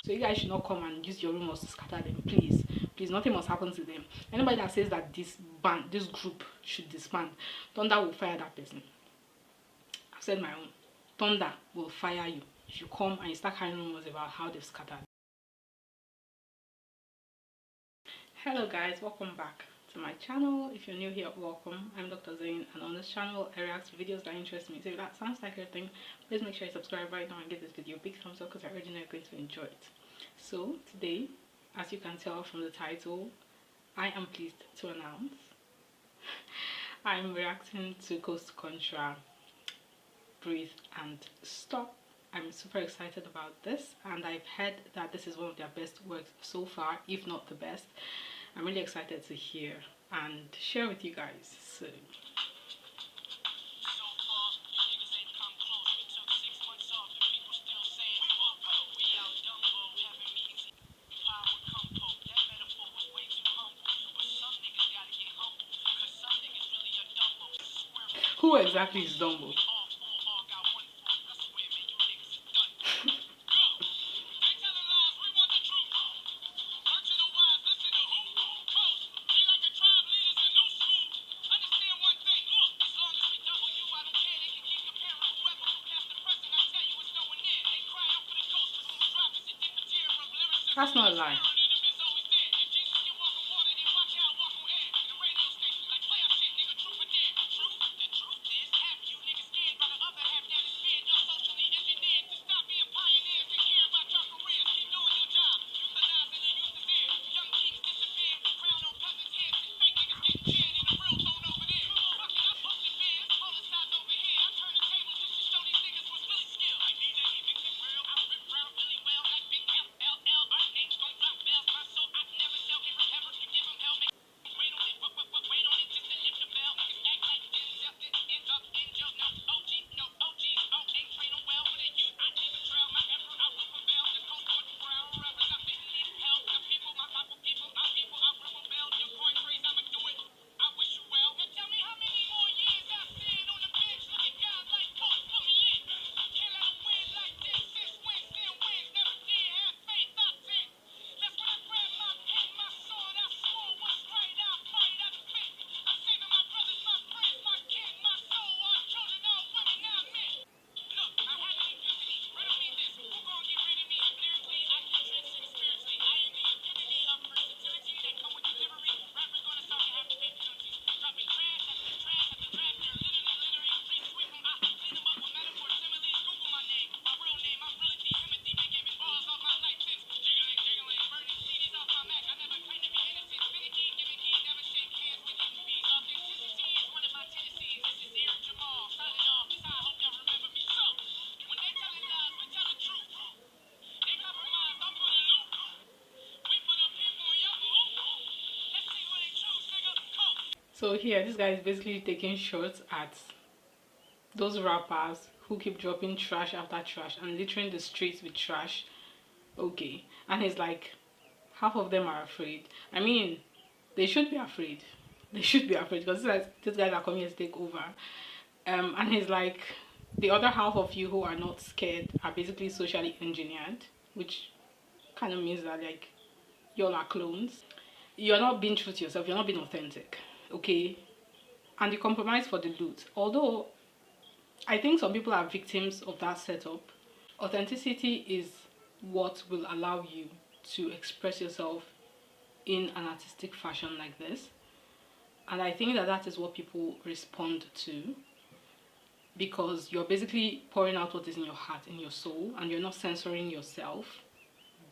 So you guys should not come and use your rumors to scatter them. Please, please, nothing must happen to them. Anybody that says that this group should disband, Thunder will fire that person. I've said my own. Thunder will fire you if you come and you start carrying rumors about how they've scattered. Hello guys, welcome back to my channel. If you're new here, welcome. I'm Dr. Zane, and on this channel I react to videos that interest me. So if that sounds like your thing, please make sure you subscribe right now and give this video a big thumbs up, because I already know you're going to enjoy it. So today, as you can tell from the title, I am pleased to announce I'm reacting to Contra, Breathe and Stop. I'm super excited about this, and I've heard that this is one of their best works so far, if not the best. I'm really excited to hear and share with you guys. So who exactly is Dumbo? That's not a lie. So here, this guy is basically taking shots at those rappers who keep dropping trash after trash and littering the streets with trash. Okay, and he's like, half of them are afraid. I mean, they should be afraid. They should be afraid, because these guys are coming here to take over. And he's like, the other half of you who are not scared are basically socially engineered, which kind of means that like y'all are clones. You're not being true to yourself. You're not being authentic. Okay, and you compromise for the loot. Although I think some people are victims of that setup. Authenticity is what will allow you to express yourself in an artistic fashion like this, and I think that is what people respond to, because you're basically pouring out what is in your heart, in your soul, and you're not censoring yourself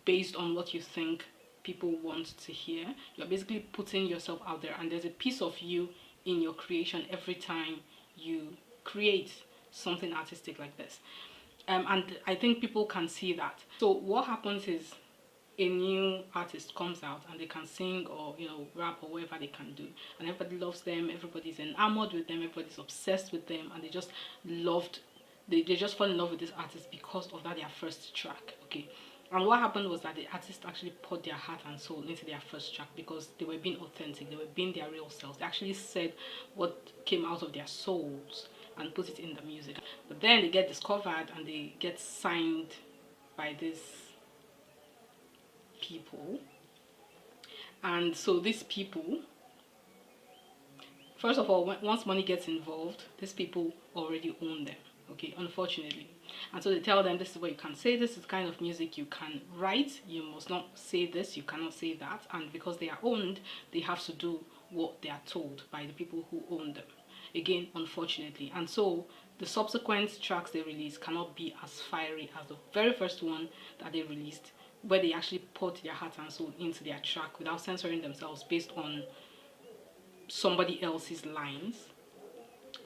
based on what you think people want to hear. You're basically putting yourself out there, and there's a piece of you in your creation every time you create something artistic like this. And I think people can see that. So what happens is, a new artist comes out and they can sing or rap or whatever they can do, and everybody loves them, everybody's enamored with them, everybody's obsessed with them, and they just fall in love with this artist because of that their first track. Okay, and what happened was that the artist actually poured their heart and soul into their first track, because they were being authentic, they were being their real selves. They actually said what came out of their souls and put it in the music. But then they get discovered and they get signed by this people. And so these people, first of all, once money gets involved, these people already own them, okay, unfortunately. And so they tell them, this is what you can say, this is the kind of music you can write, you must not say this, you cannot say that. And because they are owned, they have to do what they are told by the people who own them, again, unfortunately. And so the subsequent tracks they release cannot be as fiery as the very first one that they released, where they actually put their heart and soul into their track without censoring themselves based on somebody else's lines.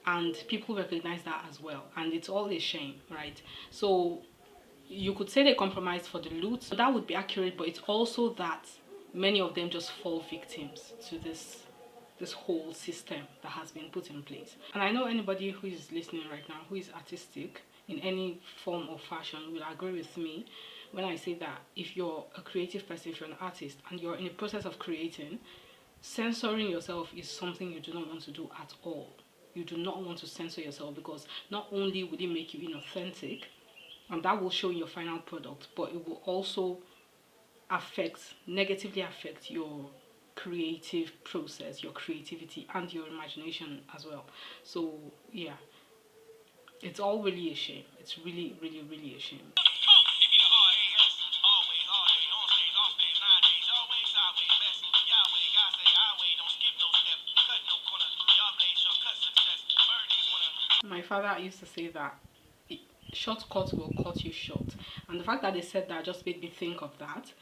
And people recognize that as well, and it's all a shame, right? So you could say they compromised for the loot, so that would be accurate, but it's also that many of them just fall victims to this whole system that has been put in place. And I know anybody who is listening right now who is artistic in any form or fashion will agree with me when I say that if you're a creative person, if you're an artist and you're in the process of creating, censoring yourself is something you do not want to do at all. You do not want to censor yourself, because not only will it make you inauthentic, and that will show in your final product, but it will also negatively affect your creative process, your creativity, and your imagination as well. So yeah, it's all really a shame. It's really, really, really a shame. My father used to say that shortcuts will cut you short, and the fact that they said that just made me think of that.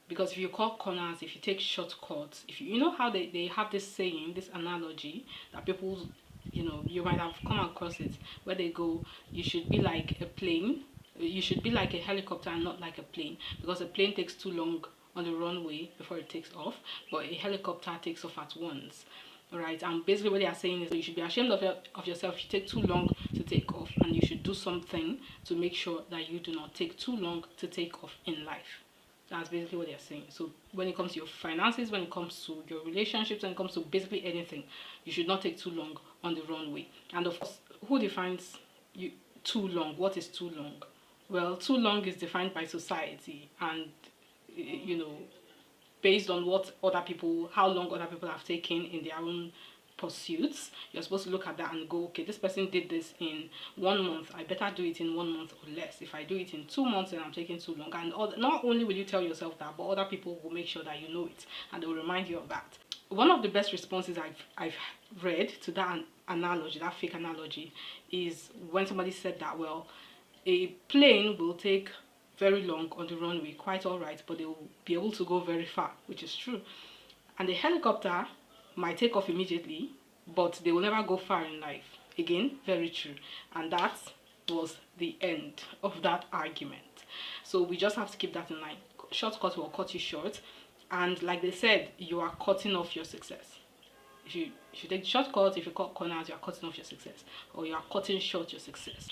Because if you cut corners, if you take shortcuts, if you know how they have this saying, this analogy that people, you might have come across it, where they go, you should be like a plane, you should be like a helicopter and not like a plane, because a plane takes too long on the runway before it takes off, but a helicopter takes off at once. Alright, and basically what they are saying is you should be ashamed of yourself if you take too long to take off, and you should do something to make sure that you do not take too long to take off in life. That's basically what they're saying. So when it comes to your finances, when it comes to your relationships, when it comes to basically anything, you should not take too long on the runway. And of course, who defines too long? What is too long? Well, too long is defined by society, and based on how long other people have taken in their own pursuits. You're supposed to look at that and go, okay, this person did this in 1 month, I better do it in 1 month or less. If I do it in 2 months, then I'm taking too long. And not only will you tell yourself that, but other people will make sure that you know it, and they will remind you of that. One of the best responses I've read to that analogy, that fake analogy, is when somebody said that, well, a plane will take very long on the runway, quite all right, but they will be able to go very far, which is true. And a helicopter might take off immediately, but they will never go far in life. Again, very true. And that was the end of that argument. So we just have to keep that in mind. Shortcuts will cut you short, and like they said, you are cutting off your success. If you take shortcuts, if you cut corners, you are cutting off your success, or you are cutting short your success.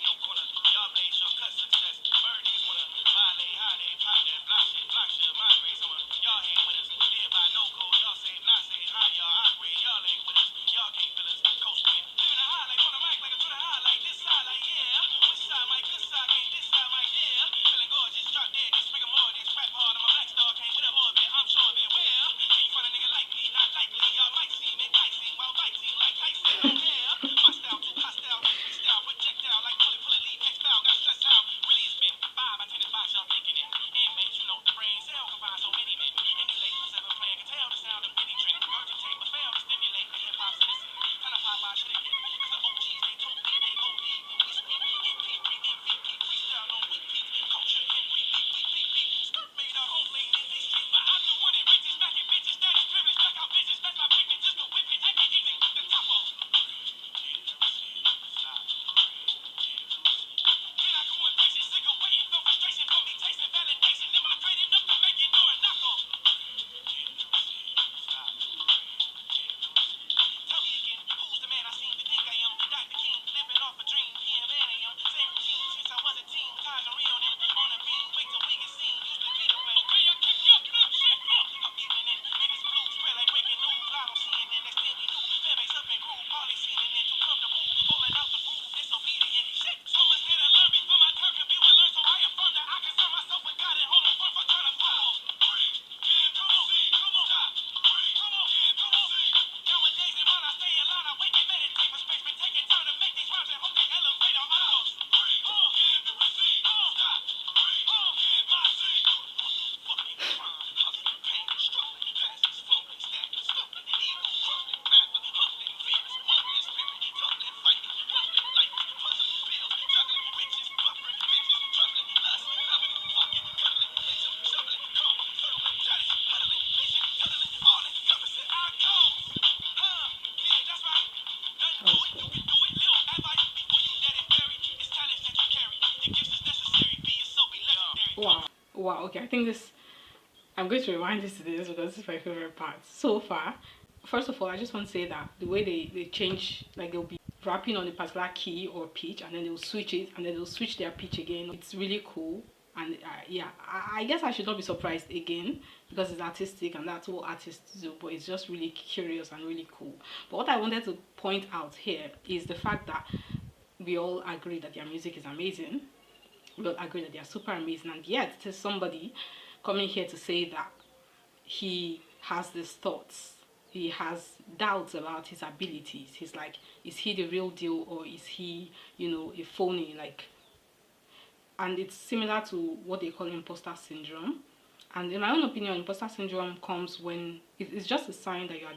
wow, okay, I think this, I'm going to rewind this to this because this is my favorite part so far. First of all, I just want to say that the way they change, like they'll be rapping on a particular key or pitch, and then they'll switch it, and then they'll switch their pitch again. It's really cool. And yeah, I guess I should not be surprised again because it's artistic and that's what artists do, but it's just really curious and really cool. But what I wanted to point out here is the fact that we all agree that their music is amazing. We all agree that they are super amazing, and yet there's somebody coming here to say that he has these thoughts, he has doubts about his abilities. He's like, is he the real deal, or is he, you know, a phony? Like, and it's similar to what they call imposter syndrome. And in my own opinion, imposter syndrome comes when it's just a sign that you are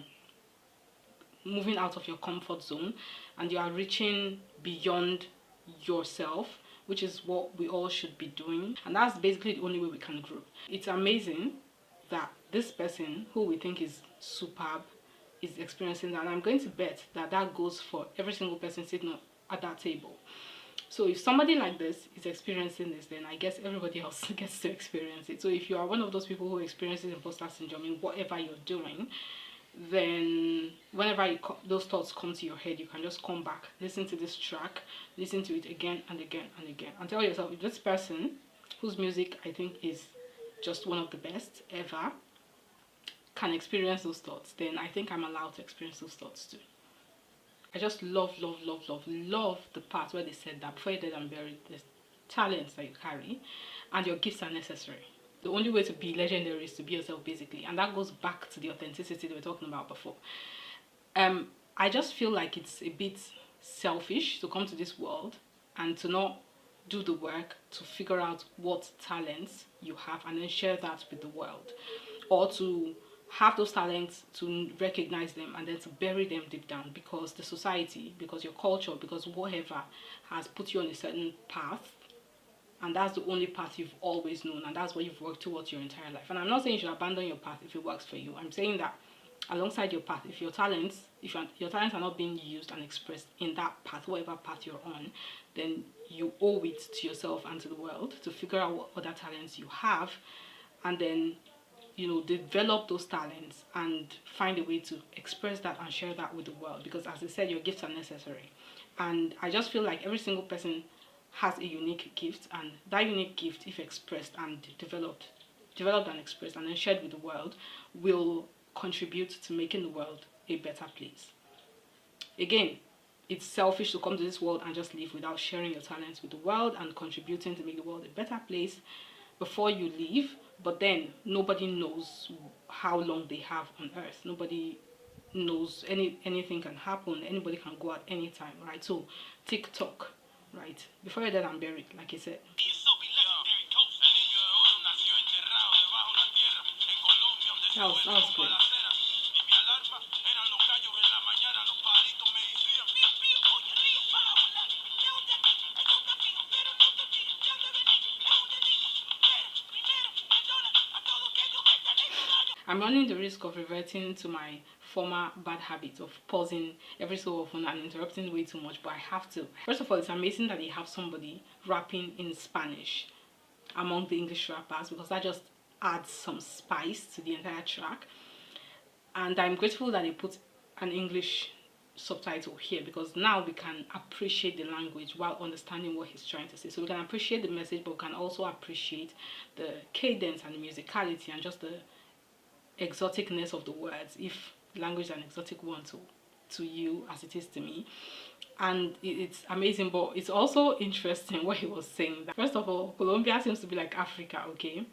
moving out of your comfort zone and you are reaching beyond yourself, which is what we all should be doing. And that's basically the only way we can grow. It's amazing that this person who we think is superb is experiencing that. And I'm going to bet that that goes for every single person sitting at that table. So if somebody like this is experiencing this, then I guess everybody else gets to experience it. So if you are one of those people who experiences imposter syndrome in whatever you're doing, then whenever those thoughts come to your head, you can just come back, listen to this track, listen to it again and again and again, and tell yourself, if this person, whose music I think is just one of the best ever, can experience those thoughts, then I think I'm allowed to experience those thoughts too. I just love the part where they said that before you're dead and buried, there's talents that you carry and your gifts are necessary. The only way to be legendary is to be yourself, basically, and that goes back to the authenticity that we were talking about before. I just feel like it's a bit selfish to come to this world and to not do the work to figure out what talents you have and then share that with the world, or to have those talents, to recognize them and then to bury them deep down because the society, because your culture, because whatever has put you on a certain path, and that's the only path you've always known, and that's what you've worked towards your entire life. And I'm not saying you should abandon your path if it works for you. I'm saying that alongside your path, if your talents are not being used and expressed in that path, whatever path you're on, then you owe it to yourself and to the world to figure out what other talents you have, and then, you know, develop those talents and find a way to express that and share that with the world. Because as I said, your gifts are necessary, and I just feel like every single person has a unique gift, and that unique gift, if expressed and developed and expressed and then shared with the world, will contribute to making the world a better place. Again, it's selfish to come to this world and just live without sharing your talents with the world and contributing to make the world a better place before you leave. But then nobody knows how long they have on earth. Nobody knows, anything can happen, anybody can go at any time, right? So TikTok, right, before you're dead and buried, like you said. That was great. I'm running the risk of reverting to my former bad habit of pausing every so often and interrupting way too much, but I have to. First of all, it's amazing that they have somebody rapping in Spanish among the English rappers, because that just adds some spice to the entire track. And I'm grateful that they put an English subtitle here, because now we can appreciate the language while understanding what he's trying to say. So we can appreciate the message, but we can also appreciate the cadence and the musicality and just the exoticness of the words, if language is an exotic one to you as it is to me. And it's amazing, but it's also interesting what he was saying. That first of all, Colombia seems to be like Africa, okay,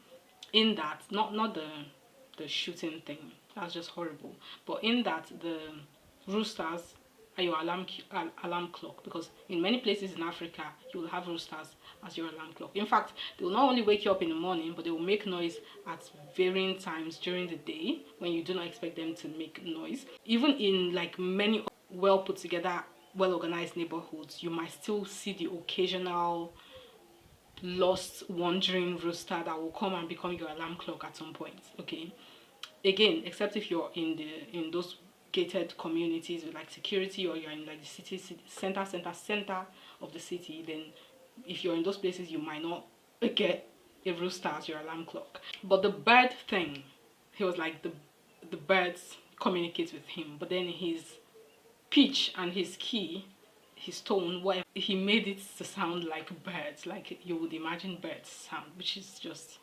in that not the shooting thing, that's just horrible, but in that the roosters are your alarm clock, because in many places in Africa you will have roosters as your alarm clock. In fact, they will not only wake you up in the morning, but they will make noise at varying times during the day when you do not expect them to make noise. Even in like many well put together, well organized neighborhoods, you might still see the occasional lost wandering rooster that will come and become your alarm clock at some point, okay? Again, except if you're in those gated communities with like security, or you're in like the city center of the city, then if you're in those places you might not get a rooster as your alarm clock. But the bird thing, he was like the birds communicate with him, but then his pitch and his key, his tone, whatever, he made it to sound like birds, like you would imagine birds sound, which is just,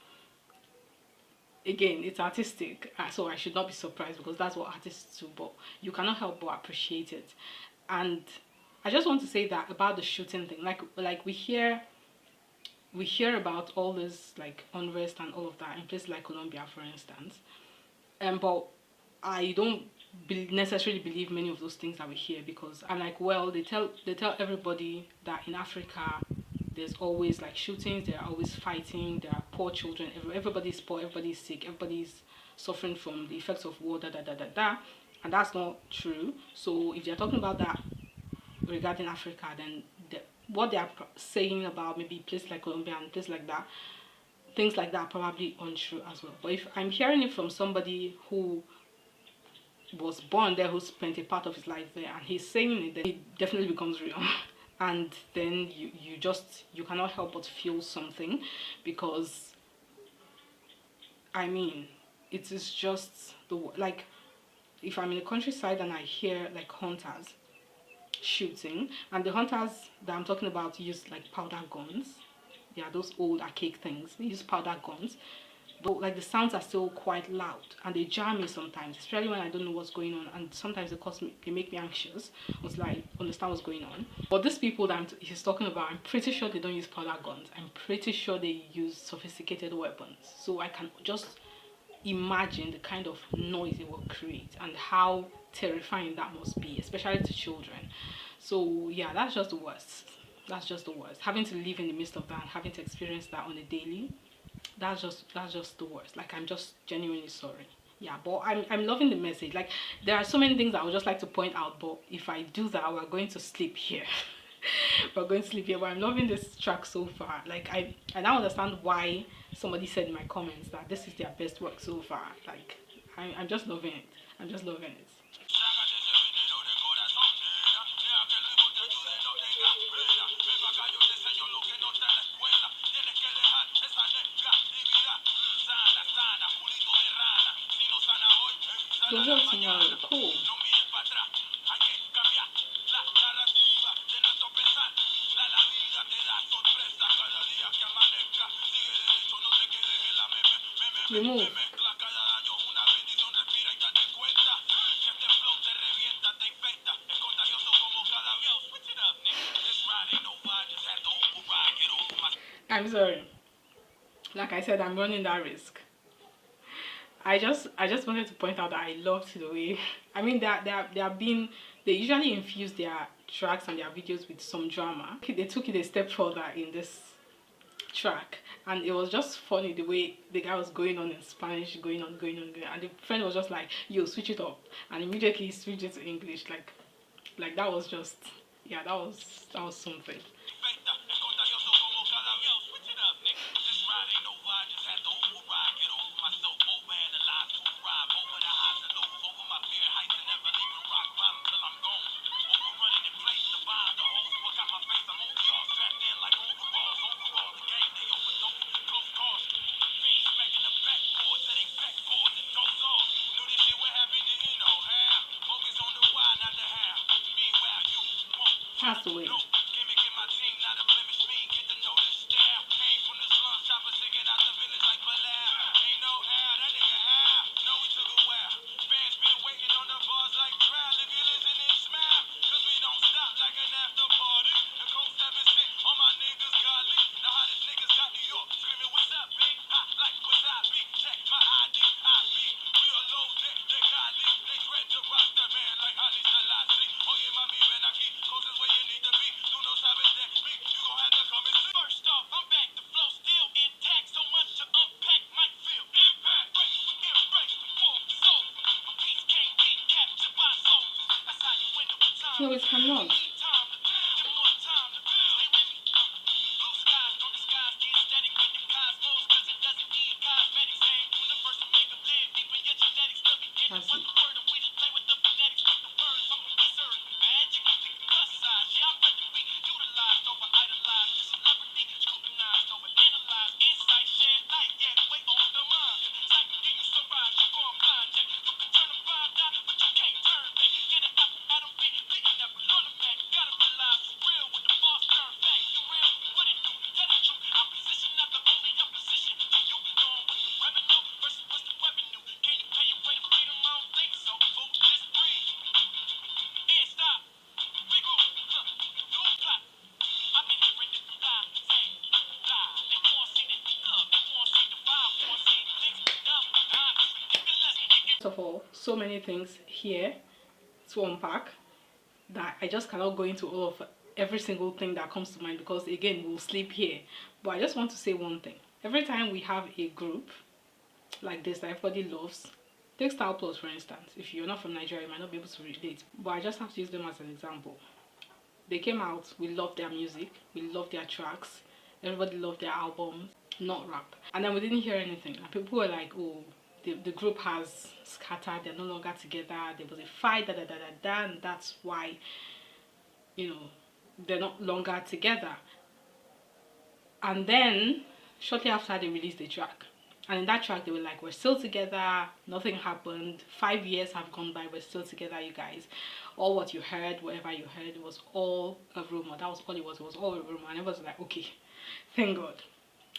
again, it's artistic, so I should not be surprised because that's what artists do, but you cannot help but appreciate it. And I just want to say that about the shooting thing, like we hear about all this like unrest and all of that in places like Colombia, for instance, but I don't necessarily believe many of those things that we hear, because I'm like, well, they tell everybody that in Africa there's always like shootings, there are always fighting, there are poor children, everybody's poor, everybody's sick, everybody's suffering from the effects of war, da da da da da, and that's not true. So if they're talking about that regarding Africa, then what they are saying about maybe places like Colombia and places like that, things like that are probably untrue as well. But if I'm hearing it from somebody who was born there, who spent a part of his life there, and he's saying it, then it definitely becomes real. And then you cannot help but feel something, because I mean, it is just like, if I'm in the countryside and I hear like hunters shooting, and the hunters that I'm talking about use like powder guns, yeah, those old archaic things, they use powder guns, but like the sounds are still quite loud and they jar me sometimes, especially when I don't know what's going on, and sometimes they make me anxious until I understand what's going on. But these people that he's talking about, I'm pretty sure they don't use powder guns. I'm pretty sure they use sophisticated weapons. So I can just imagine the kind of noise it will create and how terrifying that must be, especially to children. So yeah, that's just the worst. That's just the worst. Having to live in the midst of that and having to experience that on a daily, that's just the worst. Like, I'm just genuinely sorry. Yeah, but I'm loving the message. Like, there are so many things I would just like to point out, but if I do that, we're going to sleep here. We're going to sleep here. But I'm loving this track so far. Like, I now understand why somebody said in my comments that this is their best work so far. Like, I'm just loving it. I'm just loving it. The work tomorrow, cool. Remove. I'm sorry. Like I said, I'm running that risk. I just wanted to point out that I loved the way, I mean, they usually infuse their tracks and their videos with some drama. They took it a step further in this track, and it was just funny the way the guy was going on in Spanish, going on, and the friend was just like, yo, switch it up, and immediately he switched it to English. Like that was just, yeah, that was something. Passed away. No, it cannot. First of all, so many things here to unpack that I just cannot go into all of every single thing that comes to mind, because again we'll sleep here. But I just want to say one thing. Every time we have a group like this that everybody loves, take Style Plus for instance. If you're not from Nigeria, you might not be able to relate, but I just have to use them as an example. They came out, we loved their music, we loved their tracks, everybody loved their albums, not rap. And then we didn't hear anything, and people were like, oh, the group has scattered, they're no longer together, there was a fight, and that's why, you know, they're not longer together. And then shortly after, they released the track, and in that track they were like, we're still together, nothing happened, 5 years have gone by, we're still together, you guys. All what you heard, whatever you heard, was all a rumor. That was all it was all a rumor. And it was like, okay, thank God.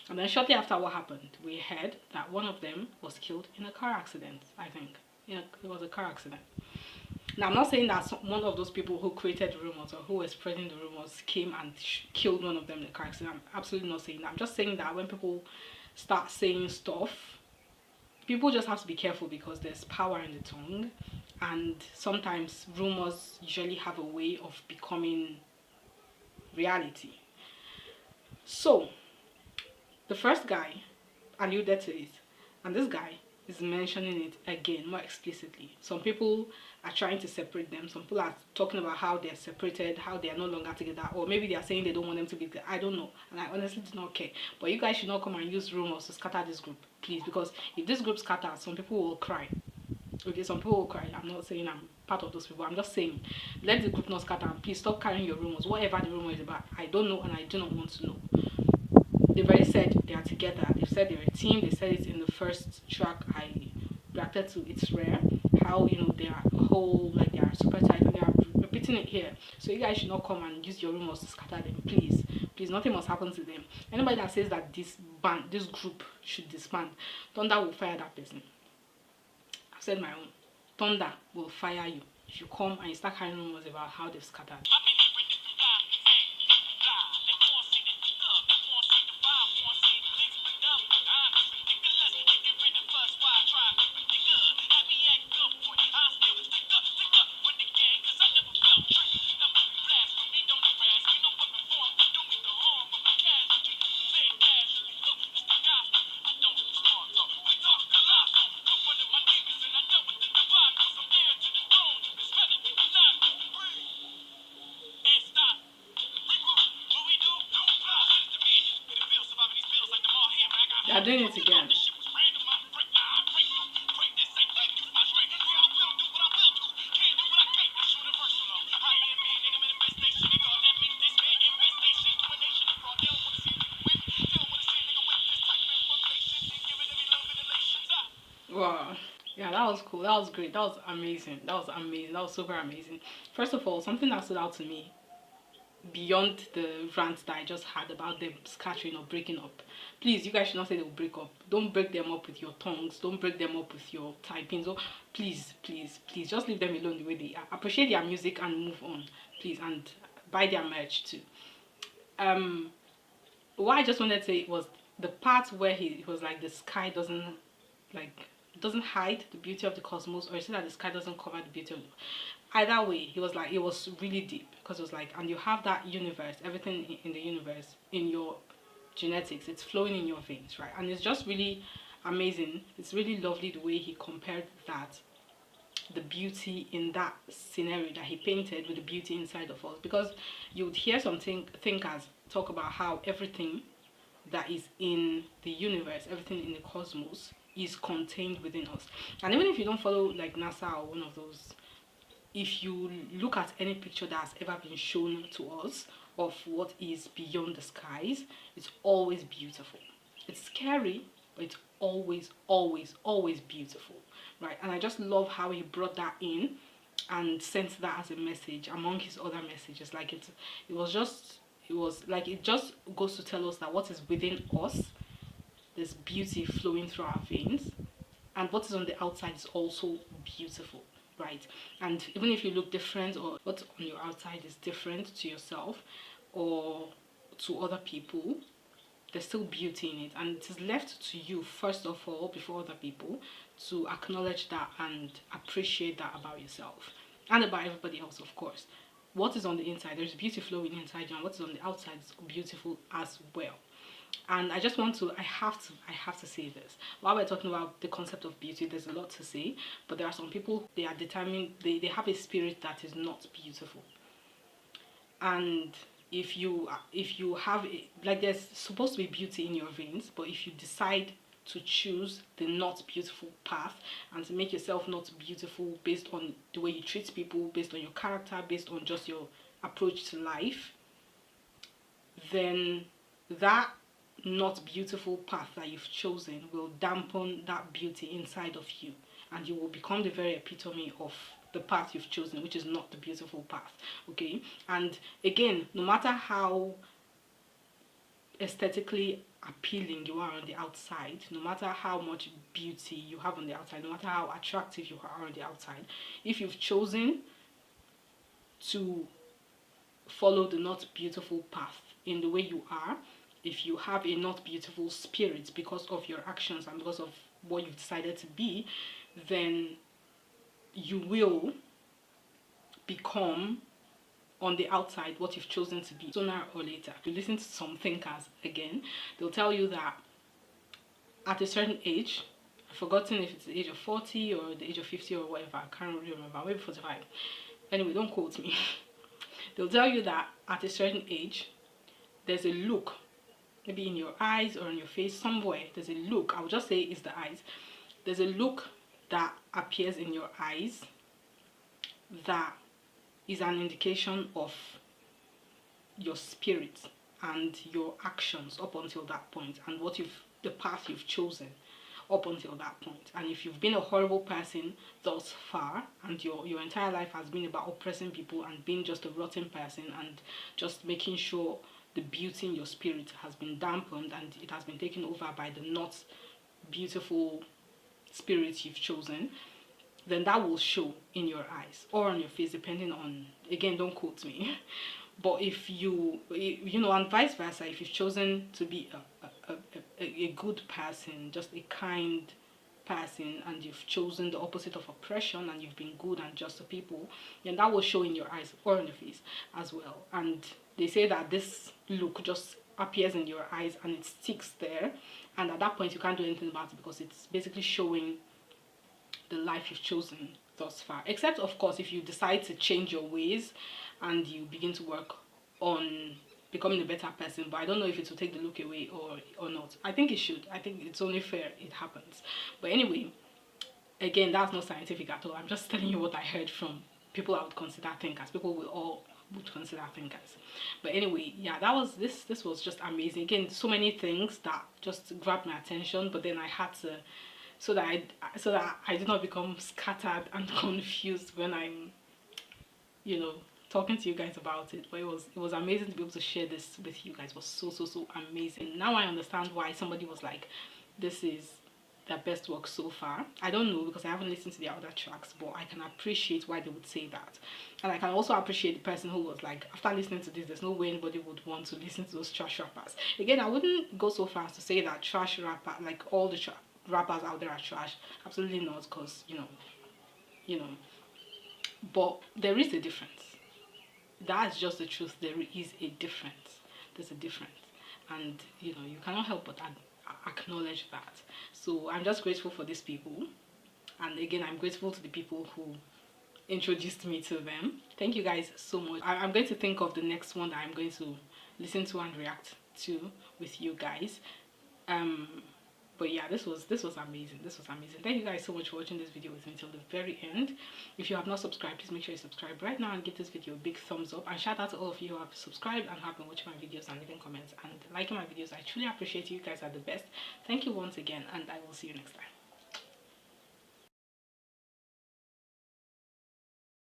And then shortly after, what happened? We heard that one of them was killed in a car accident, I think. Yeah, it was a car accident. Now, I'm not saying that one of those people who created the rumors or who were spreading the rumors came and killed one of them in a car accident. I'm absolutely not saying that. I'm just saying that when people start saying stuff, people just have to be careful, because there's power in the tongue. And sometimes rumors usually have a way of becoming reality. So, the first guy alluded to it, and this guy is mentioning it again more explicitly. Some people are trying to separate them. Some people are talking about how they're separated, how they are no longer together, or maybe they are saying they don't want them to be together. I don't know, and I honestly do not care. But you guys should not come and use rumors to scatter this group, please, because if this group scatters, some people will cry. Okay, some people will cry. I'm not saying I'm part of those people. I'm just saying, let the group not scatter, and please stop carrying your rumors. Whatever the rumor is about, I don't know, and I do not want to know. They've already said they are together. They've said they're a team. They said it in the first track I reacted to. It's rare how, you know, they are a whole, like, they are super tight, and they are repeating it here. So you guys should not come and use your rumors to scatter them, please. Please, nothing must happen to them. Anybody that says that this group should disband, Thunder will fire that person. I've said my own. Thunder will fire you if you come and you start carrying rumors about how they've scattered. They're doing it again. Wow. Yeah, that was cool. That was great. That was amazing. That was amazing. That was super amazing. First of all, something that stood out to me, beyond the rant that I just had about them scattering or breaking up. Please, you guys should not say they will break up. Don't break them up with your tongues. Don't break them up with your typing. So please, please, please, just leave them alone the way they are. Appreciate their music and move on, please, and buy their merch too. What I just wanted to say was the part where he was like, the sky doesn't hide the beauty of the cosmos, or he said that the sky doesn't cover the beauty of the... Either way, he was like, it was really deep, because it was like, and you have that universe, everything in the universe, in your genetics, it's flowing in your veins, right? And it's just really amazing. It's really lovely the way he compared that, the beauty in that scenario that he painted with the beauty inside of us. Because you would hear some thinkers talk about how everything that is in the universe, everything in the cosmos, is contained within us. And even if you don't follow like NASA or one of those, if you look at any picture that has ever been shown to us of what is beyond the skies, it's always beautiful. It's scary, but it's always, always, always beautiful, right? And I just love how he brought that in and sent that as a message among his other messages. Like it just goes to tell us that what is within us, there's beauty flowing through our veins, and what is on the outside is also beautiful, right? And even if you look different, or what's on your outside is different to yourself or to other people, there's still beauty in it, and it is left to you first of all, before other people, to acknowledge that and appreciate that about yourself and about everybody else, of course. What is on the inside, there's beauty flowing inside you, and what is on the outside is beautiful as well. And I just want to, I have to say this. While we're talking about the concept of beauty, there's a lot to say, but there are some people, they are determined, they have a spirit that is not beautiful. And if you have like, there's supposed to be beauty in your veins, but if you decide to choose the not beautiful path and to make yourself not beautiful based on the way you treat people, based on your character, based on just your approach to life, then that not beautiful path that you've chosen will dampen that beauty inside of you, and you will become the very epitome of the path you've chosen, which is not the beautiful path. Okay? And again, no matter how aesthetically appealing you are on the outside, no matter how much beauty you have on the outside, no matter how attractive you are on the outside, if you've chosen to follow the not beautiful path in the way you are, if you have a not beautiful spirit because of your actions and because of what you've decided to be, then you will become on the outside what you've chosen to be sooner or later. You listen to some thinkers again, they'll tell you that at a certain age, I've forgotten if it's the age of 40 or the age of 50 or whatever, I can't really remember, maybe 45. Anyway, don't quote me. They'll tell you that at a certain age, there's a look, maybe in your eyes or in your face, somewhere, there's a look, I'll just say it's the eyes. There's a look that appears in your eyes that is an indication of your spirit and your actions up until that point, and the path you've chosen up until that point. And if you've been a horrible person thus far, and your entire life has been about oppressing people and being just a rotten person and just making sure the beauty in your spirit has been dampened and it has been taken over by the not beautiful spirit you've chosen, then that will show in your eyes or on your face, depending on, again, don't quote me. But if you know, and vice versa, if you've chosen to be a good person, just a kind person, and you've chosen the opposite of oppression and you've been good and just to people, then that will show in your eyes or on your face as well. And they say that this look just appears in your eyes and it sticks there, and at that point you can't do anything about it because it's basically showing the life you've chosen thus far. Except, of course, if you decide to change your ways and you begin to work on becoming a better person, but I don't know if it will take the look away or not. I think it should. I think it's only fair it happens. But anyway, again, that's not scientific at all. I'm just telling you what I heard from people I would consider thinkers. People would consider thinkers. But anyway, yeah, that was this was just amazing. Again, so many things that just grabbed my attention, but then I had to, so that I did not become scattered and confused when I'm, you know, talking to you guys about it. But it was amazing to be able to share this with you guys. It was so amazing. Now I understand why somebody was like, this is their best work so far. I don't know because I haven't listened to their other tracks, but I can appreciate why they would say that. And I can also appreciate the person who was like, after listening to this, there's no way anybody would want to listen to those trash rappers. Again, I wouldn't go so far as to say that trash rapper, like all the rappers out there are trash. Absolutely not, because you know, but there is a difference. That's just the truth. There is a difference. There's a difference, and you know, you cannot help but acknowledge that. So I'm just grateful for these people, and again, I'm grateful to the people who introduced me to them. Thank you guys so much. I'm going to think of the next one that I'm going to listen to and react to with you guys. But yeah, this was amazing. This was amazing. Thank you guys so much for watching this video with me till the very end. If you have not subscribed, please make sure you subscribe right now and give this video a big thumbs up. And shout out to all of you who have subscribed and have been watching my videos and leaving comments and liking my videos. I truly appreciate you guys are the best. Thank you once again, and I will see you next time.